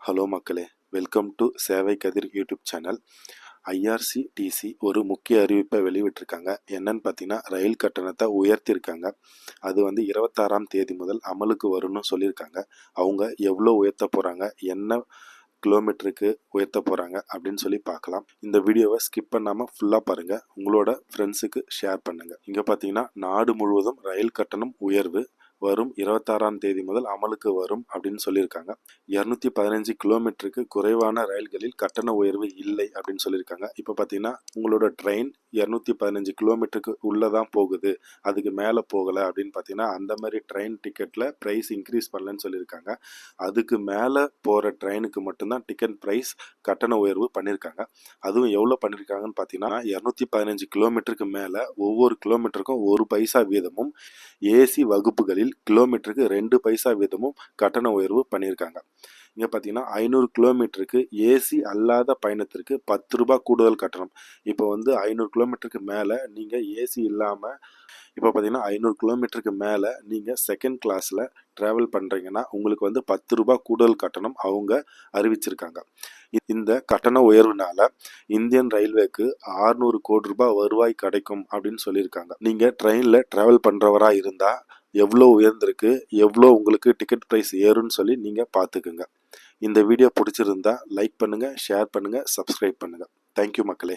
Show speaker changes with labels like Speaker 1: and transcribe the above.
Speaker 1: Hello மக்களே, welcome to சேவை கதிர் YouTube channel. IRCTC ஒரு முக்கிய அறிவிப்பை வெளியிட்டிருக்காங்க. என்னன்னு பார்த்தீங்கன்னா, ரயில் கட்டணத்தை உயர்த்தியிருக்காங்க. அது வந்து 26ஆம் தேதி முதல் அமலுக்கு வரும்னு சொல்லியிருக்காங்க. அவங்க எவ்வளோ உயர்த்த போகிறாங்க, என்ன கிலோமீட்டருக்கு உயர்த்த போகிறாங்க அப்படின்னு சொல்லி பார்க்கலாம். இந்த வீடியோவை ஸ்கிப் பண்ணாமல் ஃபுல்லாக பாருங்கள். உங்களோட ஃப்ரெண்ட்ஸுக்கு ஷேர் பண்ணுங்கள். இங்கே பார்த்தீங்கன்னா, நாடு முழுவதும் ரயில் கட்டணம் உயர்வு வரும் 26ஆம் தேதி முதல் அமலுக்கு வரும் அப்படின்னு சொல்லியிருக்காங்க. 215 கிலோமீட்டருக்கு குறைவான ரயில்களில் கட்டண உயர்வு இல்லை அப்படின்னு சொல்லியிருக்காங்க. இப்போ பார்த்தீங்கன்னா, உங்களோட ட்ரெயின் 215 கிலோமீட்டருக்கு உள்ளதான் போகுது, அதுக்கு மேலே போகலை அப்படின்னு பார்த்தீங்கன்னா, அந்த மாதிரி ட்ரெயின் டிக்கெட்டில் ப்ரைஸ் இன்க்ரீஸ் பண்ணலன்னு சொல்லியிருக்காங்க. அதுக்கு மேலே போகிற ட்ரெயினுக்கு மட்டும்தான் டிக்கெட் ப்ரைஸ் கட்டண உயர்வு பண்ணியிருக்காங்க. அதுவும் எவ்வளோ பண்ணியிருக்காங்கன்னு பார்த்தீங்கன்னா, 215 கிலோமீட்டருக்கு மேலே ஒவ்வொரு கிலோமீட்டருக்கும் 1 பைசா வீதமும், ஏசி வகுப்புகளில் கிலோமீட்டருக்கு 2 பைசா வீதமும் கட்டண உயர்வு பண்ணியிருக்காங்க. இங்கே பார்த்தீங்கன்னா, 500 கிலோமீட்டருக்கு ஏசி அல்லாத பயணத்திற்கு 10 ரூபாய் கூடுதல் கட்டணம். இப்போ வந்து 500 கிலோமீட்டருக்கு மேலே நீங்கள் ஏசி இல்லாமல், இப்போ பார்த்தீங்கன்னா 500 கிலோமீட்டருக்கு மேலே நீங்கள் செகண்ட் கிளாஸில் ட்ராவல் பண்ணுறீங்கன்னா உங்களுக்கு வந்து 10 ரூபாய் கூடுதல் கட்டணம் அவங்க அறிவிச்சிருக்காங்க. இந்த கட்டண உயர்வுனால இந்தியன் ரயில்வேக்கு 600 கோடி ரூபாய் வருவாய் கிடைக்கும் அப்படின்னு சொல்லியிருக்காங்க. நீங்கள் ட்ரெயினில் ட்ராவல் பண்ணுறவராக இருந்தால் எவ்வளோ உயர்ந்திருக்கு, எவ்வளோ உங்களுக்கு டிக்கெட் ப்ரைஸ் ஏறும்னு சொல்லி நீங்கள் பார்த்துக்குங்க. இந்த வீடியோ பிடிச்சிருந்தா லைக் பண்ணுங்கள், ஷேர் பண்ணுங்கள், சப்ஸ்கிரைப் பண்ணுங்கள். தேங்க்யூ மக்களே.